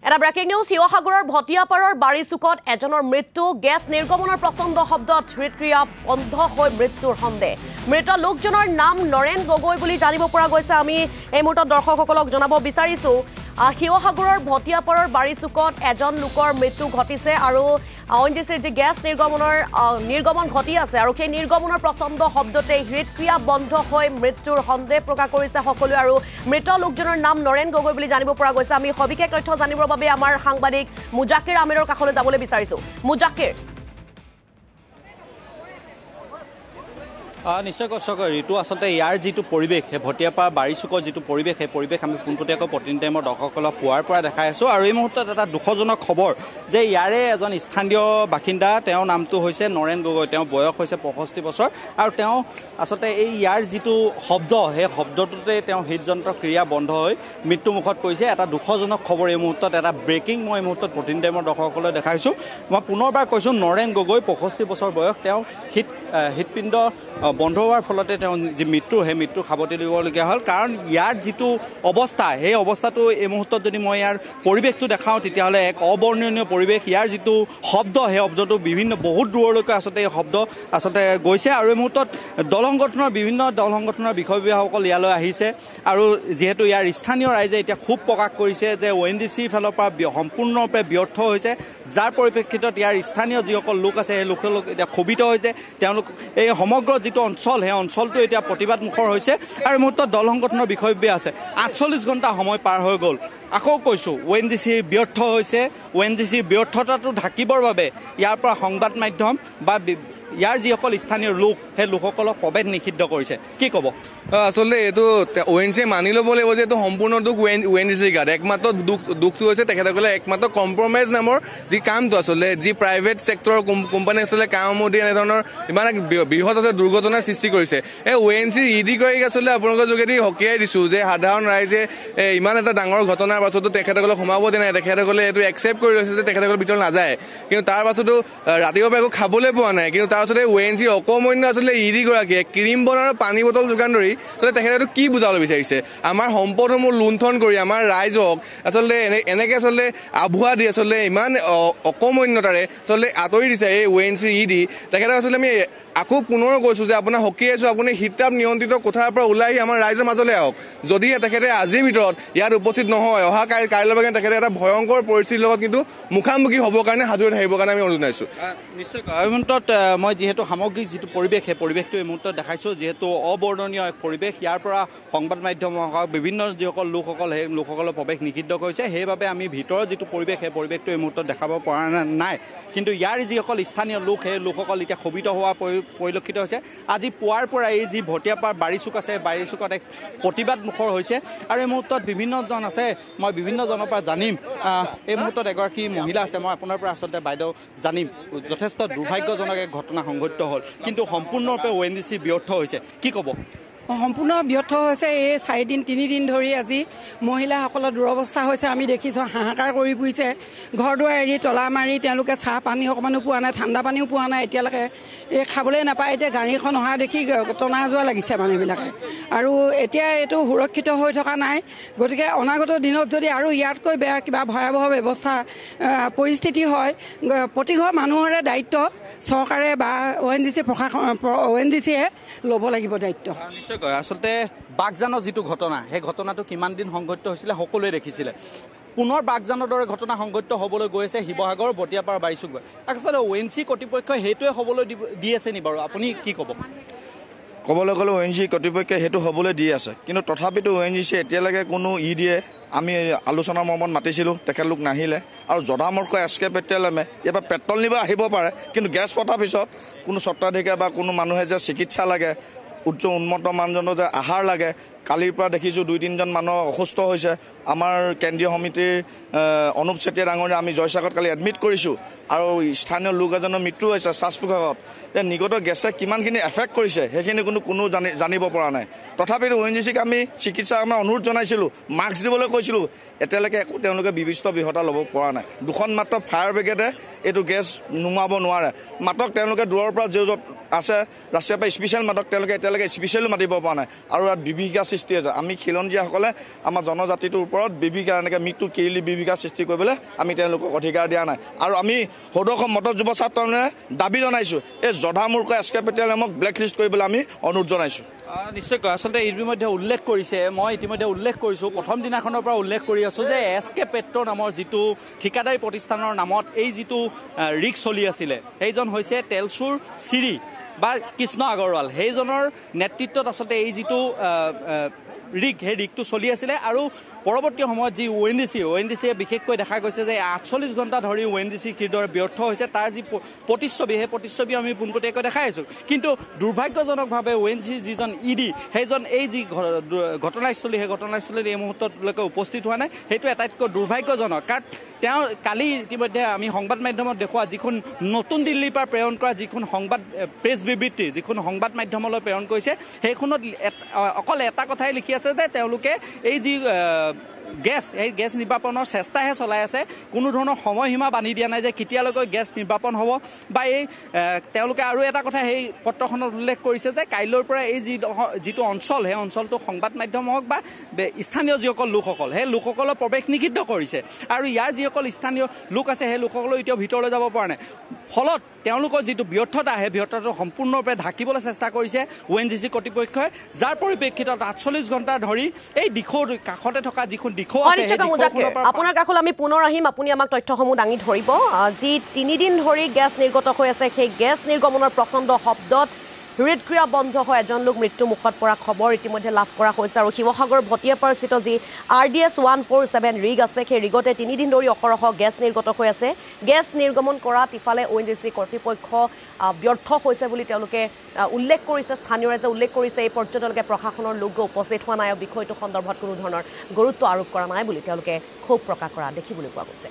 এটা breaking news শিৱসাগৰৰ ভটিয়াপাৰৰ বাৰিচুকত এজনৰ মৃত্যু গেছ নিৰ্গমনৰ প্ৰচণ্ড শব্দত হৃদক্ৰিয়া বন্ধ হৈ মৃত্যুৰ সন্দেহ মৃত লোকজনৰ নাম নৰেন গগৈ বুলি জানিব পৰা গৈছে আমি এই মুহূৰ্তত দৰ্শকসকলক জনাব বিচাৰিছো শিৱসাগৰৰ ভটিয়াপাৰৰ বাৰিচুকত এজন লোকৰ মৃত্যু ঘটিছে আৰু ONGCৰ যে গেছ নিৰ্গমন ঘটি আছে আৰু সেই নিৰ্গমনৰ প্ৰচণ্ড শব্দতে হৃদক্ৰিয়া বন্ধ হৈ মৃত্যুৰ সন্দেহ প্ৰকাশ কৰিছে সকলোৱে আৰু মৃত লোকজনৰ নাম নৰেন গগৈ বুলি জানিব পৰা গৈছে আমি সবিশেষ তথ্য জানিবৰ বাবে আমাৰ সাংবাদিক মুজাকিৰ আমিৰৰ কাষলৈ যাবলৈ বিচাৰিছো মুজাকিৰ নিশ্চয় কষ্ট ঋতু আচলতে ইয়াৰ যিটো পৰিৱেশ সেই ভটিয়াপাৰ বাৰিচুকৰ যিটো পৰিৱেশ সেই পৰিৱেশ আমি পোনপটীয়াকৈ প্ৰতিদিন টাইমৰ দৰ্শকসকলক পোৱাৰ পৰা দেখাই আছোঁ আৰু এই মুহূৰ্তত এটা দুখজনক খবৰ যে ইয়াৰে এজন স্থানীয় বাসিন্দা তেওঁৰ নামটো হৈছে নৰেন গগৈ তেওঁৰ বয়স হৈছে 65 বছৰ আৰু তেওঁ আচলতে এই ইয়াৰ যিটো শব্দ সেই শব্দটোতে তেওঁ হৃদযন্ত্ৰ ক্ৰিয়া বন্ধ হৈ মৃত্যুমুখত পৰিছে এটা দুখজনক খবৰ এই মুহূৰ্তত এটা ব্ৰেকিং মই এই মুহূৰ্তত প্ৰতিদিন টাইমৰ দৰ্শকসকলক দেখাইছোঁ মই পুনৰবাৰ কৈছোঁ নৰেন গগৈ 65 বছৰ বয়স তেওঁ হৃদপিণ্ড বন্ধ হোৱাৰ ফলতে তেওঁ যি মৃত্যু সেই মৃত্যু সাৱটি দিবলগীয়া হ'ল কাৰণ ইয়াৰ যিটো অৱস্থা সেই অৱস্থাটো এই মুহূৰ্তত যদি মই ইয়াৰ পৰিৱেশটো দেখাওঁ তেতিয়াহ'লে এক অবৰ্ণনীয় পৰিৱেশ ইয়াৰ যিটো শব্দ সেই শব্দটো বহুত দূৰলৈকে আচলতে এই শব্দ আচলতে গৈছে আৰু এই মুহূৰ্তত বিভিন্ন দল সংগঠনৰ বিষয়ববীয়াসকল ইয়ালৈ আহিছে আৰু যিহেতু ইয়াৰ স্থানীয় ৰাইজে এতিয়া খুব প্ৰকাশ কৰিছে যে ONGCৰ ফালৰ পৰা সম্পূৰ্ণৰূপে ব্যৰ্থ হৈছে যাৰ পৰিপ্ৰেক্ষিতত ইয়াৰ স্থানীয় যিসকল লোক আছে সেই লোকসকল এতিয়া ক্ষোভিত হৈছে তেওঁলোক এই সমগ্ৰ যিটো অঞ্চল সেই অঞ্চলটো এতিয়া প্ৰতিবাদ মুখৰ হৈছে আৰু এই মুহূৰ্তত দল সংগঠনৰ বিষয়ববীয়া আছে 48 ঘণ্টা সময় পাৰ হৈ গ'ল আকৌ কৈছোঁ ONGCৰ ব্যৰ্থ হৈছে ONGCৰ ব্যৰ্থতাটো ঢাকিবৰ বাবে ইয়াৰ পৰা সংবাদ মাধ্যম বা ইয়াৰ যিসকল স্থানীয় লোক সেই লোকসকলক প্ৰৱেশ নিষিদ্ধ কৰিছে কি ক'ব আচলতে এইটো ONGCয়ে মানি ল'ব লাগিব যে এইটো সম্পূৰ্ণ দুখ ONGCৰ গাত একমাত্ৰ দুখটো হৈছে তেখেতসকলে একমাত্ৰ কম্প্ৰমাইজ নামৰ যি কামটো আচলতে যি প্ৰাইভেট ছেক্টৰৰ কোম্পানী আচলতে কামত দি এনেধৰণৰ ইমান এক বৃহৎ দুৰ্ঘটনাৰ সৃষ্টি কৰিছে এই ONGCৰ ED গৰাকীক আচলতে আপোনালোকৰ যোগেদি সকীয়াই দিছোঁ যে সাধাৰণ ৰাইজে ইমান এটা ডাঙৰ ঘটনাৰ পাছতো তেখেতসকলক সোমাব দিয়া নাই তেখেতসকলে এইটো একচেপ্ট কৰি লৈছে যে তেখেতসকলৰ ভিতৰত নাযায় কিন্তু তাৰ পাছতো ৰাতিপুৱা একো খাবলৈ পোৱা নাই কিন্তু তাৰ পাছতে ONGCৰ অকমন্য আচলতে ED গৰাকীয়ে ক্ৰীম বনাৰ পানী বটল যোগান ধৰি আচলতে তেখেতে কি বুজাবলৈ বিচাৰিছে আমাৰ সম্পদসমূহ লুণ্ঠন কৰি আমাৰ ৰাইজক আচলতে এনেকৈ আচলতে আভুৱা দি আচলতে ইমান অকমন্যতাৰে আচলতে আঁতৰি দিছে এই ONGCৰ ED তেখেতে আচলতে আমি আকৌ পুনৰ কৈছোঁ যে আপোনাৰ সকীয়াইছোঁ আপুনি শীততাপ নিয়ন্ত্ৰিত কোঠাৰ পৰা ওলাই আহি আমাৰ ৰাইজৰ মাজলৈ আহক যদিহে তেখেতে আজিৰ ভিতৰত ইয়াত উপস্থিত নহয় অহা কাইলৈৰ বাবে তেখেতে এটা ভয়ংকৰ পৰিস্থিতিৰ লগত কিন্তু মুখামুখি হ'বৰ কাৰণে সাজু হৈ থাকিবৰ কাৰণে আমি অনুৰোধ জনাইছোঁ নিশ্চয়কৈ এই মুহূৰ্তত মই যিহেতু সামগ্ৰিক যিটো পৰিৱেশ সেই পৰিৱেশটো এই মুহূৰ্তত দেখাইছোঁ যিহেতু অবৰ্ণনীয় এক পৰিৱেশ ইয়াৰ পৰা সংবাদ মাধ্যম বিভিন্ন যিসকল লোকসকল সেই লোকসকলৰ প্ৰৱেশ নিষিদ্ধ কৰিছে সেইবাবে আমি ভিতৰৰ যিটো পৰিৱেশ সেই পৰিৱেশটো এই মুহূৰ্তত দেখাব পৰা নাই কিন্তু ইয়াৰ যিসকল স্থানীয় লোক সেই লোকসকল এতিয়া ক্ষোভিত হোৱা পৰিলক্ষিত হৈছে আজি পুৱাৰ পৰা এই যি ভটিয়াপাৰ বাৰিচুক আছে বাৰিচুকত এক প্ৰতিবাদ মুখৰ হৈছে আৰু এই মুহূৰ্তত বিভিন্নজন আছে মই বিভিন্নজনৰ পৰা জানিম এই মুহূৰ্তত এগৰাকী মহিলা আছে মই আপোনাৰ পৰা আচলতে বাইদেউ জানিম যথেষ্ট দুৰ্ভাগ্যজনক এক ঘটনা সংঘটিত হ'ল কিন্তু সম্পূৰ্ণৰূপে ONGC ব্যৰ্থ হৈছে কি ক'ব সম্পূৰ্ণ ব্যৰ্থ হৈছে এই 4 দিন 3 দিন ধৰি আজি মহিলাসকলৰ দুৰৱস্থা হৈছে আমি দেখিছোঁ হাহাকাৰ কৰি ফুৰিছে ঘৰ দুৱাৰ এৰি তলা মাৰি তেওঁলোকে চাহ পানী অকণমানো পোৱা নাই ঠাণ্ডা পানীও পোৱা নাই এতিয়ালৈকে এই খাবলৈ নাপায় এতিয়া গাড়ীখন অহা দেখি টনা যোৱা লাগিছে মানুহবিলাকে আৰু এতিয়া এইটো সুৰক্ষিত হৈ থকা নাই গতিকে অনাগত দিনত যদি আৰু ইয়াতকৈ বেয়া কিবা ভয়াৱহ ব্যৱস্থা পৰিস্থিতি হয় প্ৰতিঘৰ মানুহৰে দায়িত্ব চৰকাৰে বা ONGCয়ে ল'ব লাগিব দায়িত্ব আচলতে বাগজানৰ যিটো ঘটনা সেই ঘটনাটো কিমান দিন সংঘটিত হৈছিলে সকলোৱে দেখিছিলে পুনৰ বাগজানৰ দৰে ঘটনা সংঘটিত হ'বলৈ গৈ আছে শিৱসাগৰ ভটিয়াপাৰ বাৰিচুক আচলতে ONGC কৰ্তৃপক্ষই সেইটোৱে হ'বলৈ দি আছে নি বাৰু আপুনি কি ক'ব ক'বলৈ গ'লে ONGC কৰ্তৃপক্ষই সেইটো হ'বলৈ দি আছে কিন্তু তথাপিতো ONGC এতিয়ালৈকে কোনো দিয়ে আমি আলোচনাৰ মৰ্মত মাতিছিলোঁ তেখেতলোক নাহিলে আৰু জদামৰ্ক SK পেট্ৰলিয়ামে ইয়াৰ পেট্ৰল নিব আহিব পাৰে কিন্তু গেছ পতাৰ পিছত কোনো স্বত্বাধিকাৰ বা কোনো মানুহে যে চিকিৎসা লাগে উন্নত মানদণ্ডৰ যে আহাৰ লাগে কালিৰ পৰা দেখিছোঁ 2-3জন মানুহ অসুস্থ হৈছে আমাৰ কেন্দ্ৰীয় সমিতিৰ অনুপ চেতিয়া ডাঙৰীয়া আমি জয়সাগৰত কালি এডমিট কৰিছোঁ আৰু স্থানীয় লোক এজনৰ মৃত্যু হৈছে শ্বাস-প্ৰশ্বাসত যে নিগত গেছে কিমানখিনি এফেক্ট কৰিছে সেইখিনি কোনো জানিব পৰা নাই তথাপিতো ONGCক আমি চিকিৎসাৰ কাৰণে অনুৰোধ জনাইছিলোঁ মাস্ক দিবলৈ কৈছিলোঁ এতিয়ালৈকে একো তেওঁলোকে বিহতা ল'ব পৰা নাই দুখন মাত্ৰ ফায়াৰ ব্ৰিগেডে এইটো গেছ নুমাব নোৱাৰে মাত্ৰ তেওঁলোকে দূৰৰ পৰা আছে ৰাষ্ট্ৰীয় পৰা স্পেচিয়েল মাতক তেওঁলোকে এতিয়ালৈকে স্পেচিয়েলো মাতিব পৰা নাই আৰু ইয়াত বিভীষিকা সৃষ্টি হৈছে আমি খিলঞ্জীয়াসকলে আমাৰ জনজাতিটোৰ ওপৰত বিভীষিকা এনেকৈ মৃত্যু কেইলি বিভীষিকা সৃষ্টি কৰিবলৈ আমি তেওঁলোকক অধিকাৰ দিয়া নাই আৰু আমি সদৌ মটৰ যুৱ ছাত্ৰজনে দাবী জনাইছোঁ এই জধামূৰ্খ এছ কে পেটেলক ব্লেকলিষ্ট কৰিবলৈ আমি অনুৰোধ জনাইছোঁ নিশ্চয়কৈ আচলতে ইতিমধ্যে উল্লেখ কৰিছে মই ইতিমধ্যে উল্লেখ কৰিছোঁ প্ৰথম দিনাখনৰ পৰা উল্লেখ কৰি আছোঁ যে এছ কে পেট্ৰ' নামৰ যিটো ঠিকাদাৰী প্ৰতিষ্ঠানৰ নামত এই যিটো ৰিগ চলি আছিলে সেইজন হৈছে তেলচুৰ চিৰি বা কৃষ্ণ আগৰৱাল সেইজনৰ নেতৃত্বত আচলতে এই যিটো ৰিগ সেই ৰিগটো চলি আছিলে আৰু পৰৱৰ্তী সময়ত যি ONDCয়ে বিশেষকৈ দেখা গৈছে যে 48 ঘণ্টা ধৰি ONDC কিদৰে ব্যৰ্থ হৈছে তাৰ যি প্ৰতিচ্ছবি সেই প্ৰতিচ্ছবি আমি পোনপটীয়াকৈ দেখাই আছোঁ কিন্তু দুৰ্ভাগ্যজনকভাৱে ONDC যিজন ED সেইজন এই যি ঘটনাস্থলী সেই ঘটনাস্থলীত এই মুহূৰ্তলৈকে উপস্থিত হোৱা নাই সেইটো আটাইতকৈ দুৰ্ভাগ্যজনক কাৰণ তেওঁ কালি ইতিমধ্যে আমি সংবাদ মাধ্যমত দেখুওৱা যিখন নতুন দিল্লীৰ পৰা প্ৰেৰণ কৰা যিখন সংবাদ প্ৰেছ বিবৃতি যিখন সংবাদ মাধ্যমলৈ প্ৰেৰণ কৰিছে সেইখনত অকল এটা কথাই লিখি আছে যে তেওঁলোকে এই যি এই গেছ নিৰ্বাপনৰ চেষ্টাহে চলাই আছে কোনো ধৰণৰ সময়সীমা বান্ধি দিয়া নাই যে কেতিয়ালৈকে গেছ নিৰ্বাপন হ'ব বা এই তেওঁলোকে আৰু এটা কথা সেই পত্ৰখনত উল্লেখ কৰিছে যে কাইলৈৰ পৰা এই যিটো অঞ্চল সেই অঞ্চলটো সংবাদ মাধ্যম হওক বা স্থানীয় যিসকল লোকসকল সেই লোকসকলৰ প্ৰৱেশ নিষিদ্ধ কৰিছে আৰু ইয়াৰ যিসকল স্থানীয় লোক আছে সেই লোকসকলেও এতিয়াও ভিতৰলৈ যাব পৰা নাই ফলত তেওঁলোকৰ যিটো ব্যৰ্থতা সেই ব্যৰ্থতাটো সম্পূৰ্ণৰূপে ঢাকিবলৈ চেষ্টা কৰিছে ONGC কৰ্তৃপক্ষই যাৰ পৰিপ্ৰেক্ষিতত 48 ঘণ্টা ধৰি এই দিশৰ কাষতে থকা যিখন দিশো আছে আপোনাৰ কাষলৈ আমি পুনৰ আহিম আপুনি আমাক তথ্যসমূহ দাঙি ধৰিব যি 3 দিন ধৰি গেছ নিৰ্গত হৈ আছে সেই গেছ নিৰ্গমনৰ প্ৰচণ্ড শব্দত হৃদক্ৰিয়া বন্ধ হৈ এজন লোক মৃত্যু মুখত পৰা খবৰ ইতিমধ্যে লাভ কৰা হৈছে আৰু শিৱসাগৰ ভটিয়াপাৰস্থিত যি RDS 147 ৰিগ আছে সেই ৰিগতে 3 দিন ধৰি অহৰহ গেছ নিৰ্গত হৈ আছে গেছ নিৰ্গমন কৰাত ইফালে ONGC কৰ্তৃপক্ষ ব্যৰ্থ হৈছে বুলি তেওঁলোকে উল্লেখ কৰিছে স্থানীয় ৰাইজে উল্লেখ কৰিছে এই পৰ্যন্তলৈকে প্ৰশাসনৰ লোক উপস্থিত হোৱা নাই আৰু বিষয়টো সন্দৰ্ভত কোনো ধৰণৰ গুৰুত্ব আৰোপ কৰা নাই বুলি তেওঁলোকে ক্ষোভ প্ৰকাশ কৰা দেখিবলৈ পোৱা গৈছে